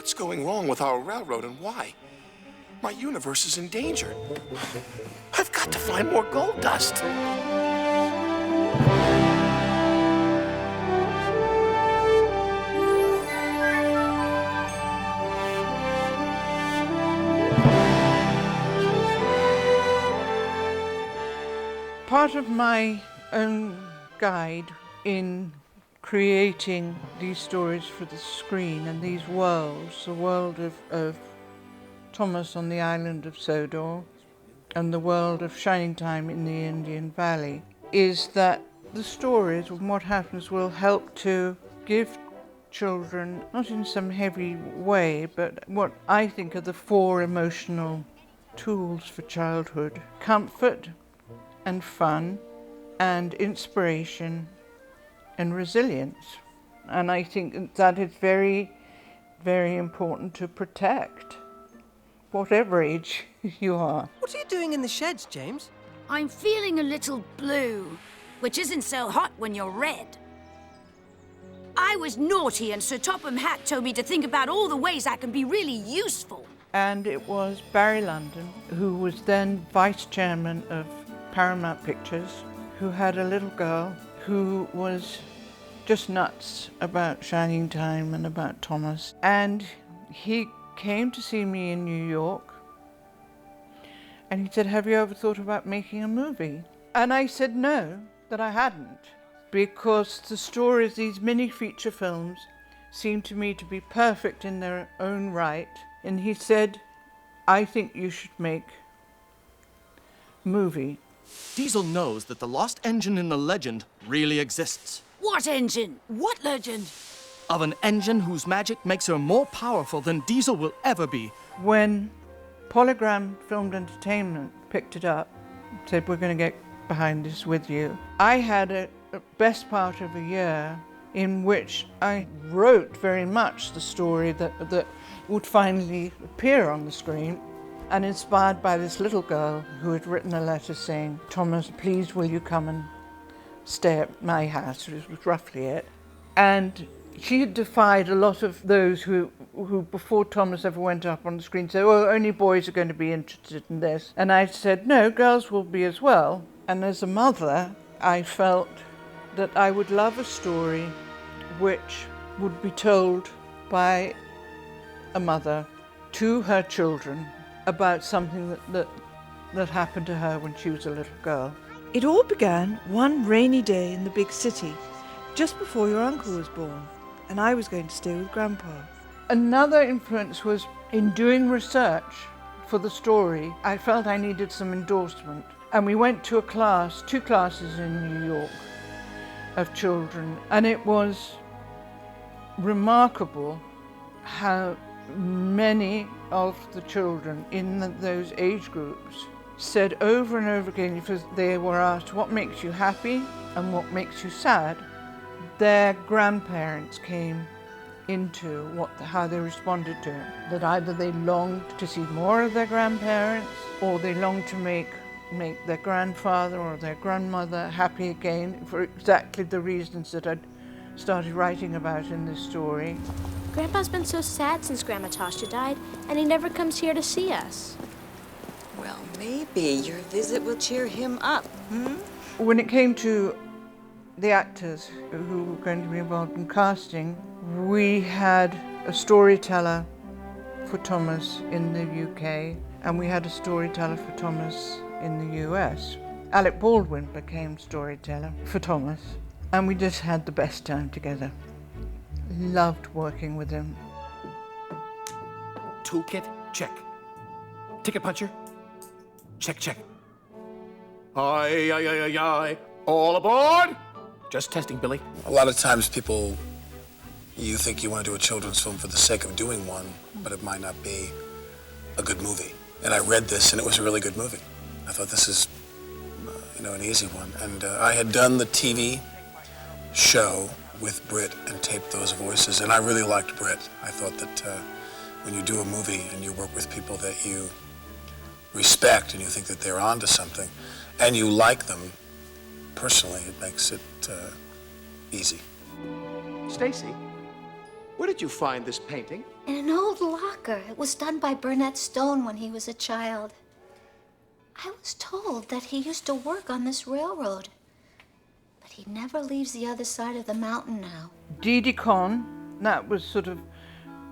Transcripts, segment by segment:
What's going wrong with our railroad and why? My universe is in danger. I've got to find more gold dust. Part of my own guide in creating these stories for the screen and these worlds, the world of Thomas on the island of Sodor and the world of Shining Time in the Indian Valley, is that the stories and what happens will help to give children, not in some heavy way, but what I think are the 4 emotional tools for childhood: comfort and fun and inspiration and resilience. And I think that is very, very important to protect, whatever age you are. What are you doing in the sheds, James? I'm feeling a little blue, which isn't so hot when you're red. I was naughty and Sir Topham Hatt told me to think about all the ways I can be really useful. And it was Barry London, who was then vice chairman of Paramount Pictures, who had a little girl who was just nuts about Shining Time and about Thomas. And he came to see me in New York and he said, "Have you ever thought about making a movie?" And I said no, that I hadn't, because the stories, these mini feature films, seemed to me to be perfect in their own right. And he said, "I think you should make a movie." Diesel knows that the lost engine in the legend really exists. What engine? What legend? Of an engine whose magic makes her more powerful than Diesel will ever be. When Polygram Filmed Entertainment picked it up, said, "We're going to get behind this with you," I had a best part of a year in which I wrote very much the story that would finally appear on the screen, and inspired by this little girl who had written a letter saying, "Thomas, please will you come and stay at my house," which was roughly it. And she had defied a lot of those who before Thomas ever went up on the screen said, "Oh, only boys are going to be interested in this." And I said, "No, girls will be as well." And as a mother, I felt that I would love a story which would be told by a mother to her children about something that happened to her when she was a little girl. It all began one rainy day in the big city, just before your uncle was born, and I was going to stay with Grandpa. Another influence was in doing research for the story. I felt I needed some endorsement, and we went to two classes in New York of children, and it was remarkable how many of the children in those age groups said over and over again, if they were asked what makes you happy and what makes you sad, their grandparents came into how they responded to it. That either they longed to see more of their grandparents, or they longed to make their grandfather or their grandmother happy again, for exactly the reasons that I'd started writing about in this story. Grandpa's been so sad since Grandma Tasha died, and he never comes here to see us. Well, maybe your visit will cheer him up, When it came to the actors who were going to be involved in casting, we had a storyteller for Thomas in the UK, and we had a storyteller for Thomas in the US. Alec Baldwin became storyteller for Thomas, and we just had the best time together. Loved working with him. Toolkit, check. Ticket puncher? Check, check. Aye, aye, aye, aye, aye. All aboard? Just testing, Billy. A lot of times you think you want to do a children's film for the sake of doing one, but it might not be a good movie. And I read this, and it was a really good movie. I thought this is, an easy one. And I had done the TV show with Britt and taped those voices, and I really liked Britt. I thought that when you do a movie and you work with people that you respect and you think that they're onto something, and you like them personally, it makes it easy. Stacy, Where did you find this painting? In an old locker. It was done by Burnett Stone when he was a child. I was told that he used to work on this railroad. But he never leaves the other side of the mountain now. Didi Conn, that was sort of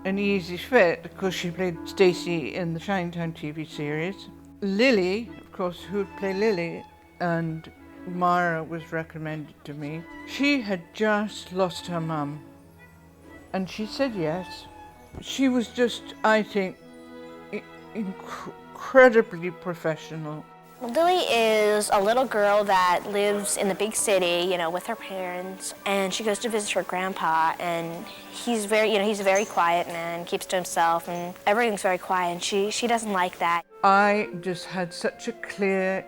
an easy fit because she played Stacy in the Shiningtown TV series. Lily, of course, who would play Lily, and Mara was recommended to me. She had just lost her mum, and she said yes. She was just, I think, incredibly professional. Lily is a little girl that lives in the big city, you know, with her parents, and she goes to visit her grandpa, and he's he's a very quiet man, keeps to himself, and everything's very quiet, and she doesn't like that. I just had such a clear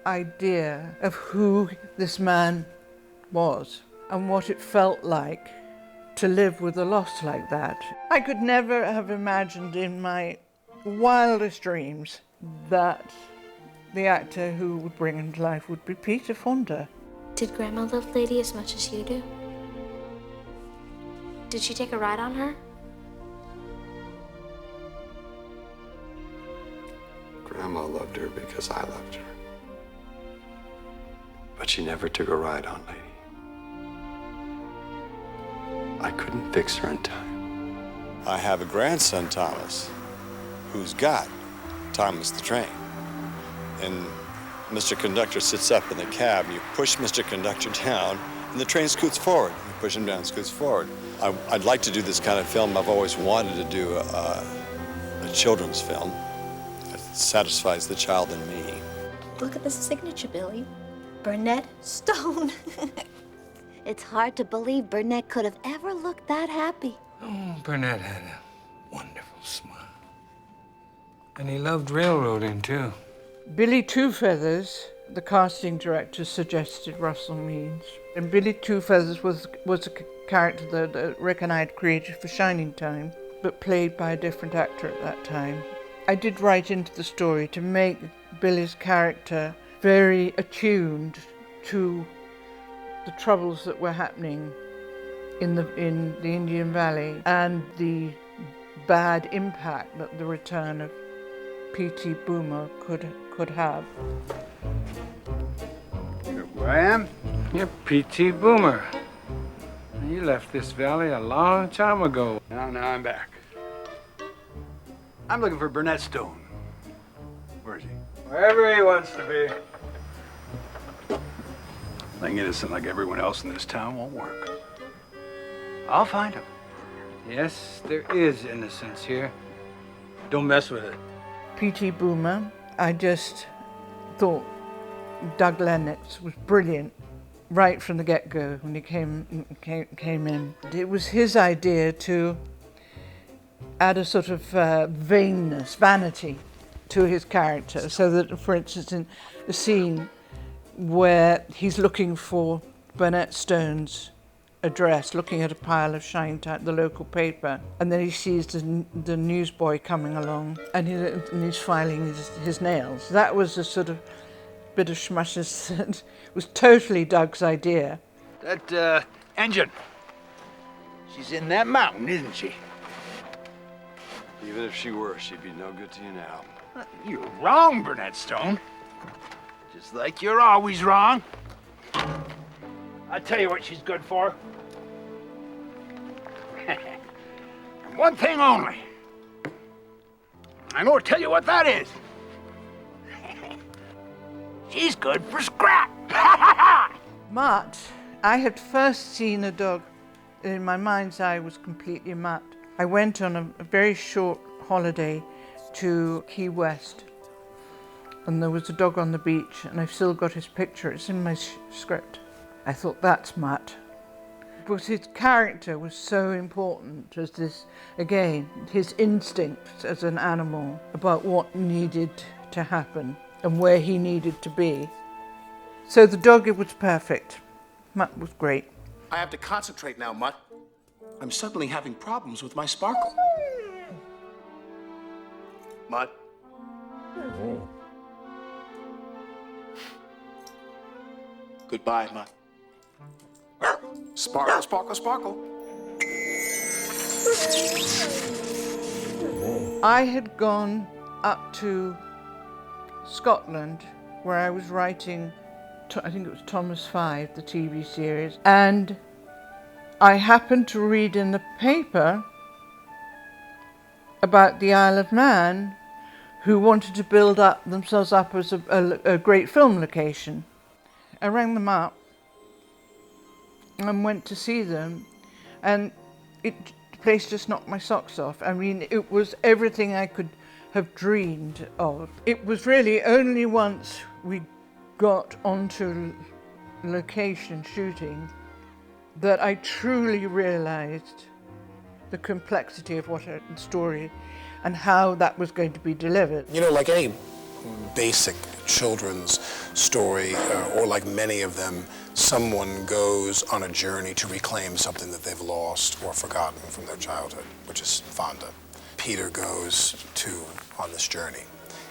idea of who this man was and what it felt like to live with a loss like that. I could never have imagined in my wildest dreams that the actor who would bring him to life would be Peter Fonda. Did Grandma love Lady as much as you do? Did she take a ride on her? Grandma loved her because I loved her. But she never took a ride on Lady. I couldn't fix her in time. I have a grandson, Thomas, who's got Thomas the Train. And Mr. Conductor sits up in the cab, and you push Mr. Conductor down, and the train scoots forward. You push him down, scoots forward. I'd like to do this kind of film. I've always wanted to do a children's film that satisfies the child in me. Look at the signature, Billy. Burnett Stone. It's hard to believe Burnett could have ever looked that happy. Oh, Burnett had a wonderful smile. And he loved railroading, too. Billy Two Feathers, the casting director suggested Russell Means. And Billy Two Feathers was a character that Rick and I had created for Shining Time, but played by a different actor at that time. I did write into the story to make Billy's character very attuned to the troubles that were happening in the Indian Valley and the bad impact that the return of P.T. Boomer could have. Where I am? You're P.T. Boomer. You left this valley a long time ago. Now I'm back. I'm looking for Burnett Stone. Where is he? Wherever he wants to be. Playing innocent like everyone else in this town won't work. I'll find him. Yes, there is innocence here. Don't mess with it. P.T. Boomer, I just thought Doug Lennox was brilliant right from the get-go when he came in. It was his idea to add a sort of vanity to his character, so that, for instance, in a scene where he's looking for Burnett Stone's address, looking at a pile of Shiningtown, the local paper, and then he sees the newsboy coming along, and he's filing his nails. That was a sort of bit of schmushes that was totally Doug's idea. That engine. She's in that mountain, isn't she? Even if she were, she'd be no good to you now. You're wrong, Burnett Stone. Just like you're always wrong. I'll tell you what she's good for. One thing only. I'm gonna tell you what that is. She's good for scrap. Mutt, I had first seen a dog, in my mind's eye was completely Mutt. I went on a very short holiday to Key West, and there was a dog on the beach, and I've still got his picture. It's in my script. I thought, that's Mutt. But his character was so important as this, again, his instinct as an animal about what needed to happen and where he needed to be. So the dog, it was perfect. Mutt was great. I have to concentrate now, Mutt. I'm suddenly having problems with my sparkle. Mutt. Goodbye, Mutt. Sparkle, sparkle, sparkle. I had gone up to Scotland, where I was writing, I think it was Thomas 5, the TV series, and I happened to read in the paper about the Isle of Man, who wanted to build themselves up as a great film location. I rang them up and went to see them, and the place just knocked my socks off. I mean, it was everything I could have dreamed of. It was really only once we got onto location shooting that I truly realized the complexity of what a story and how that was going to be delivered. You know, like any basic children's story, or like many of them, someone goes on a journey to reclaim something that they've lost or forgotten from their childhood, which is Fonda. Peter goes on this journey,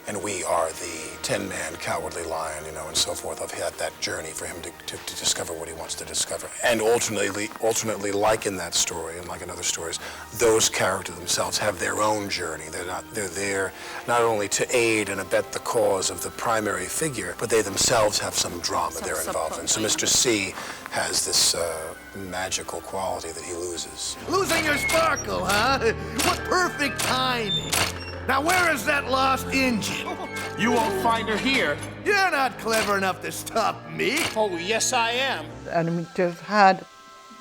and we are the 10-man cowardly lion, you know, and so forth. I've had that journey for him to discover what he wants to discover. And alternately, like in that story and like in other stories, those characters themselves have their own journey. They're there not only to aid and abet the cause of the primary figure, but they themselves have some drama they're involved in. So Mr. C has this magical quality that he loses. Losing your sparkle, huh? What perfect timing. Now where is that lost engine? You won't find her here. You're not clever enough to stop me. Oh, yes, I am. And I mean, to have had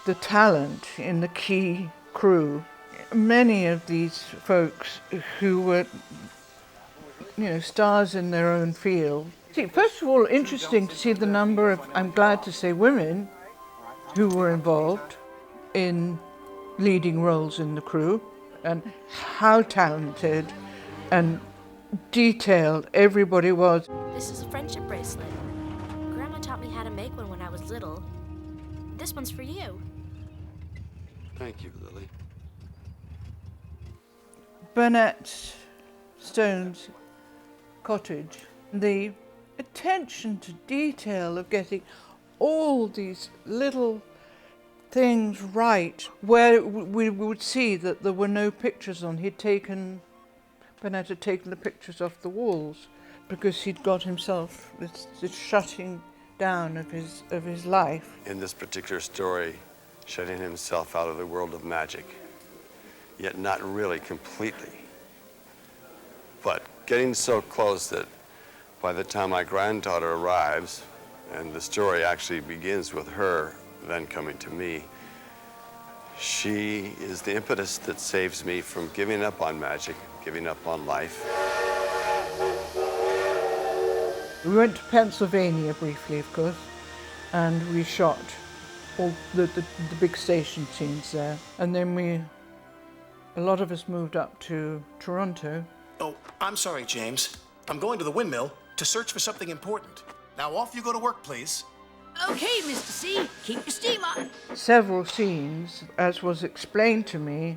the talent in the key crew, many of these folks who were, you know, stars in their own field. See, first of all, interesting to see the number of, I'm glad to say, women who were involved in leading roles in the crew, and how talented and detailed everybody was. This is a friendship bracelet. Grandma taught me how to make one when I was little. This one's for you. Thank you, Lily. Burnett Stone's cottage, the attention to detail of getting all these little things right, where we would see that there were no pictures on. Burnett had taken the pictures off the walls because he'd got himself this shutting down of his life. In this particular story, shutting himself out of the world of magic, yet not really completely, but getting so close that by the time my granddaughter arrives, and the story actually begins with her then coming to me, she is the impetus that saves me from giving up on magic, giving up on life. We went to Pennsylvania briefly, of course, and we shot all the big station scenes there. And then a lot of us moved up to Toronto. Oh, I'm sorry, James. I'm going to the windmill to search for something important. Now off you go to work, please. Okay, Mr. C, keep your steam on. Several scenes, as was explained to me,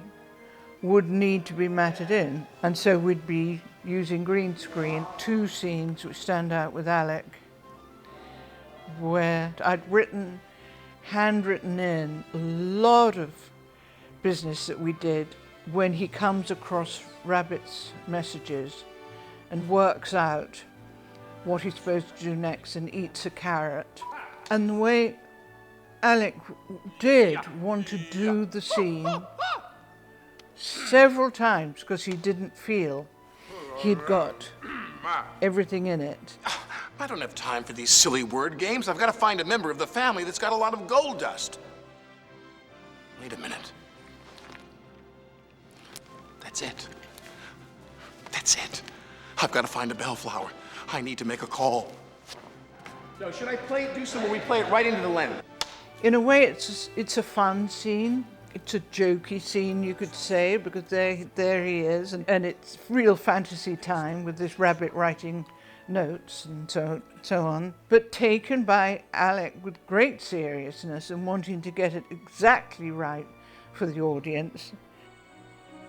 would need to be matted in. And so we'd be using green screen. 2 scenes which stand out with Alec, where I'd handwritten in a lot of business that we did when he comes across Rabbit's messages and works out what he's supposed to do next and eats a carrot. And the way Alec did want to do the scene several times because he didn't feel he'd got everything in it. I don't have time for these silly word games. I've got to find a member of the family that's got a lot of gold dust. Wait a minute. That's it. That's it. I've got to find a bellflower. I need to make a call. So should I do some where we play it right into the lens? In a way, it's a fun scene. It's a jokey scene, you could say, because there he is, and it's real fantasy time with this rabbit writing notes and so on. But taken by Alec with great seriousness and wanting to get it exactly right for the audience.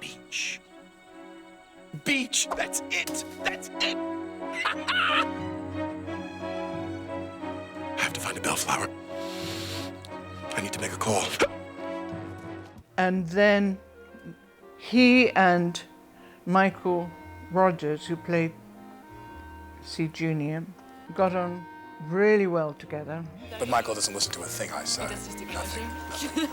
Beach. Beach. That's it. That's it. I have to find a bellflower. I need to make a call. And then He and Michael Rogers, who played C. Junior, got on really well together. But Michael doesn't listen to a thing I say. Nothing.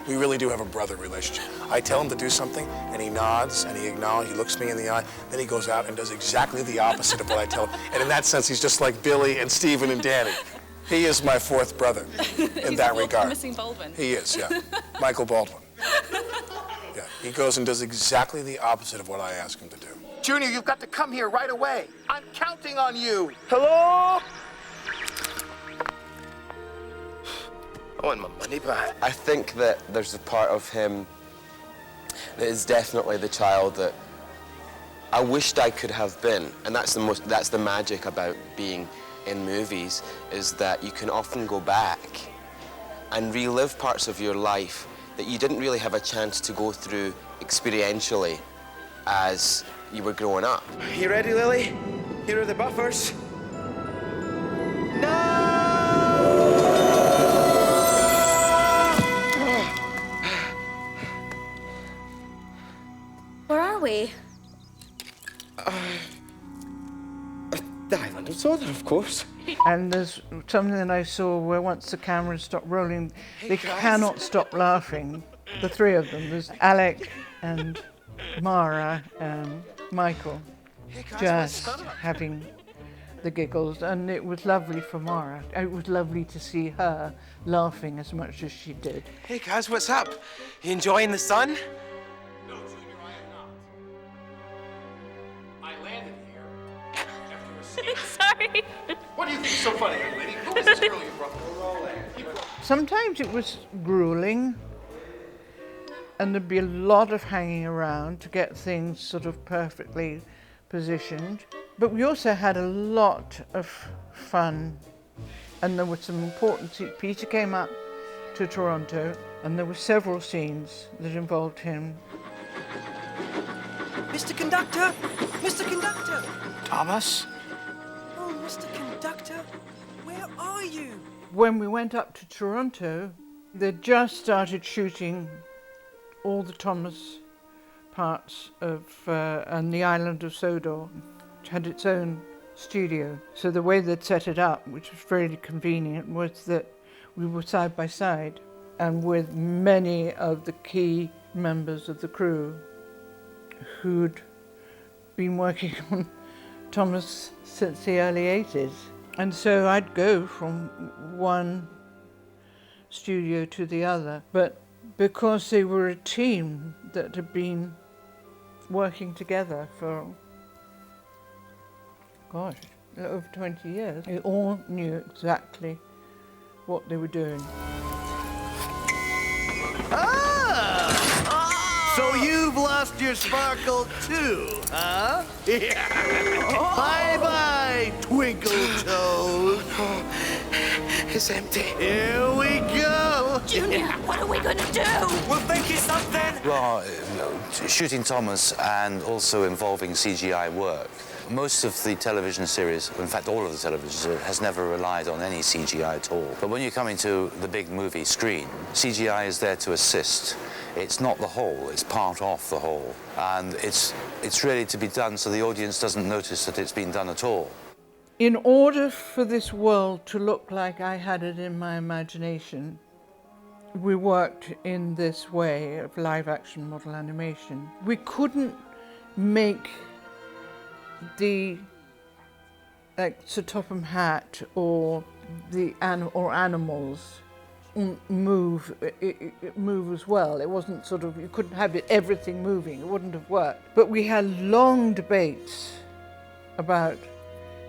We really do have a brother relationship. I tell him to do something, and he nods, and he acknowledges, he looks me in the eye, then he goes out and does exactly the opposite of what I tell him. And in that sense, he's just like Billy and Stephen and Danny. He is my fourth brother in that regard. Missing Baldwin. He is, yeah. Michael Baldwin. Yeah, he goes and does exactly the opposite of what I ask him to do. Junior, you've got to come here right away. I'm counting on you. Hello? I want my money back. I think that there's a part of him that is definitely the child that I wished I could have been. And that's the magic about being in movies, is that you can often go back and relive parts of your life that you didn't really have a chance to go through experientially as you were growing up. You ready, Lily? Here are the buffers. Where are we? The island of Sodor, of course. And there's something that I saw where once the cameras stop rolling, they cannot stop laughing. The three of them, there's Alec and Mara and Michael, just having the giggles, and it was lovely for Mara. It was lovely to see her laughing as much as she did. Hey guys, what's up? You enjoying the sun? No, Junior, I am not. I landed here after a Sorry. What do you think is so funny, young lady? Who is this girl you brought? Sometimes it was grueling, and there'd be a lot of hanging around to get things sort of perfectly positioned. But we also had a lot of fun, and there were some important scenes. Peter came up to Toronto, and there were several scenes that involved him. Mr. Conductor! Mr. Conductor! Thomas? Oh, Mr. Conductor, where are you? When we went up to Toronto, they just started shooting all the Thomas parts of, and the island of Sodor had its own studio. So the way they'd set it up, which was very convenient, was that we were side by side and with many of the key members of the crew who'd been working on Thomas since the early 80s. And so I'd go from one studio to the other, but because they were a team that had been working together for, gosh, over 20 years, they all knew exactly what they were doing. So you've lost your sparkle too, huh? Yeah. Bye-bye, Twinkle Toes. It's empty. Here we go. Junior, what are we gonna do? We'll think of something. Well, shooting Thomas and also involving CGI work. Most of the television series, in fact all of the television series, has never relied on any CGI at all. But when you come into the big movie screen, CGI is there to assist. It's not the whole, it's part of the whole. And it's really to be done so the audience doesn't notice that it's been done at all. In order for this world to look like I had it in my imagination, we worked in this way of live-action model animation. We couldn't make the Sir Topham Hatt or the animals move as well. It wasn't sort of, you couldn't have everything moving, it wouldn't have worked. But we had long debates about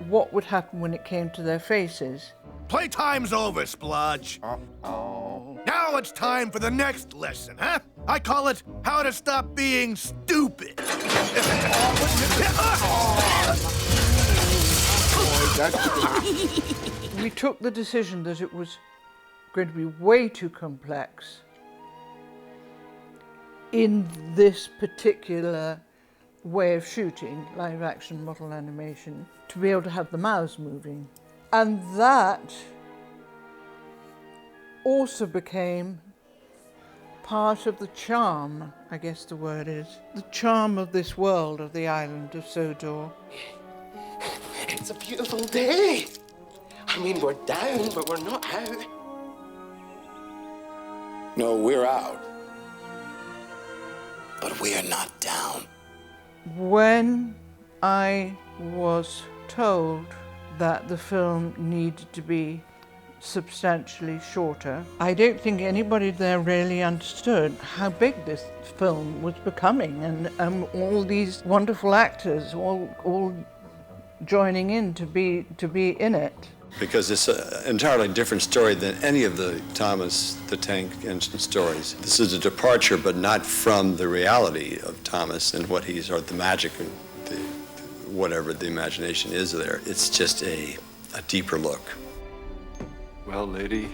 what would happen when it came to their faces. Playtime's over, Splodge. Uh-oh. Now it's time for the next lesson, huh? I call it How to Stop Being Stupid. We took the decision that it was going to be way too complex in this particular way of shooting live action model animation to be able to have the mouths moving. And that also became part of the charm, I guess the word is, the charm of this world, of the island of Sodor. It's a beautiful day. I mean, we're down, but we're not out. No, we're out. But we are not down. When I was told that the film needed to be substantially shorter, I don't think anybody there really understood how big this film was becoming, and all these wonderful actors all joining in to be in it. Because it's an entirely different story than any of the Thomas the Tank Engine stories. This is a departure, but not from the reality of Thomas and what he's, or the magic, and whatever the imagination is there. It's just a deeper look. Well, lady,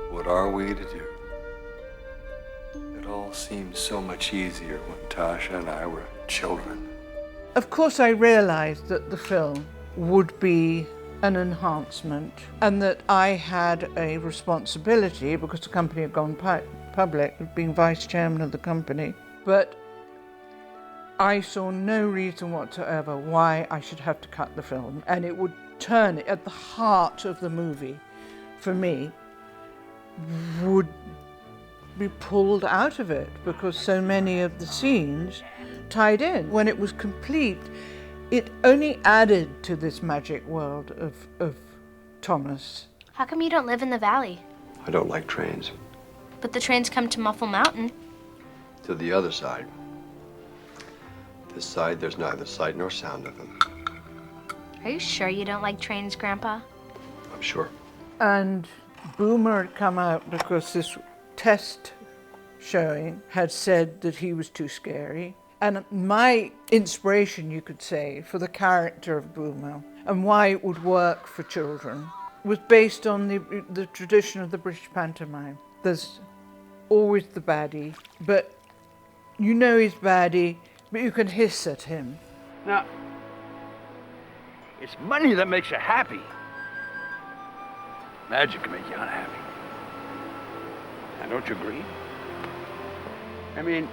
what are we to do? It all seemed so much easier when Tasha and I were children. Of course, I realized that the film would be an enhancement and that I had a responsibility, because the company had gone public, being vice chairman of the company. But I saw no reason whatsoever why I should have to cut the film, and it would turn it at the heart of the movie, for me, would be pulled out of it because so many of the scenes tied in. When it was complete, it only added to this magic world of Thomas. How come you don't live in the valley? I don't like trains. But the trains come to Muffle Mountain. To the other side. This side, there's neither sight nor sound of them. Are you sure you don't like trains, Grandpa? I'm sure. And Boomer had come out because this test showing had said that he was too scary. And my inspiration, you could say, for the character of Boomer and why it would work for children was based on the tradition of the British pantomime. There's always the baddie, but you know he's baddie, but you can hiss at him. Now, it's money that makes you happy. Magic can make you unhappy. Now, don't you agree? I mean,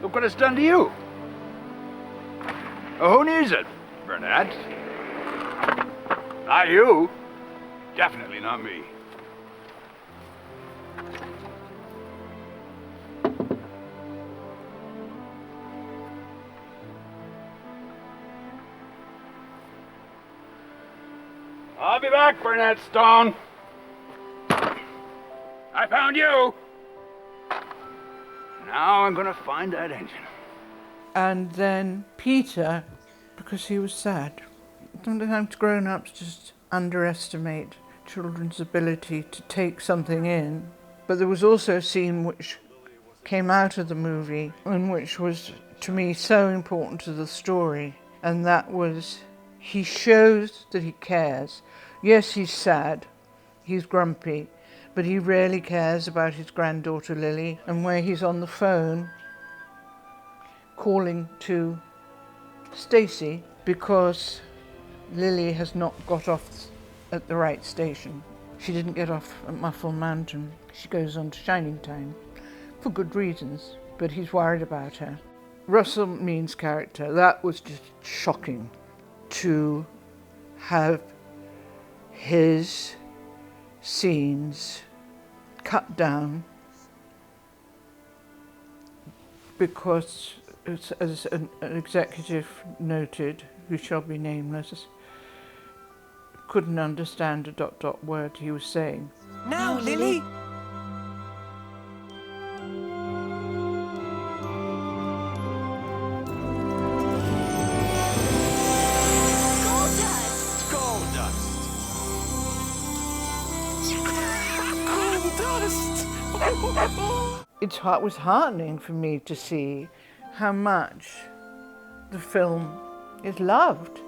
look what it's done to you. Oh, who needs it, Burnett? Not you. Definitely not me. I'll be back, Burnett Stone. I found you. Now I'm gonna find that engine. And then Peter, because he was sad. Sometimes grown-ups just underestimate children's ability to take something in. But there was also a scene which came out of the movie and which was, to me, so important to the story. And that was, he shows that he cares. Yes, he's sad, he's grumpy, but he really cares about his granddaughter Lily, and where he's on the phone calling to Stacy because Lily has not got off at the right station. She didn't get off at Muffle Mountain. She goes on to Shining Time for good reasons, but he's worried about her. Russell Means' character, that was just shocking to have his scenes cut down because, as an executive noted, who shall be nameless, couldn't understand a ... word he was saying. Now, Lily! It was heartening for me to see how much the film is loved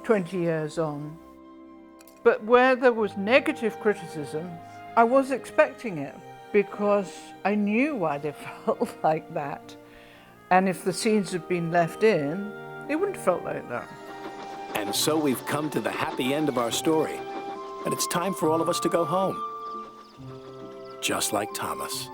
20 years on. But where there was negative criticism, I was expecting it because I knew why they felt like that. And if the scenes had been left in, they wouldn't have felt like that. And so we've come to the happy end of our story. And it's time for all of us to go home. Just like Thomas.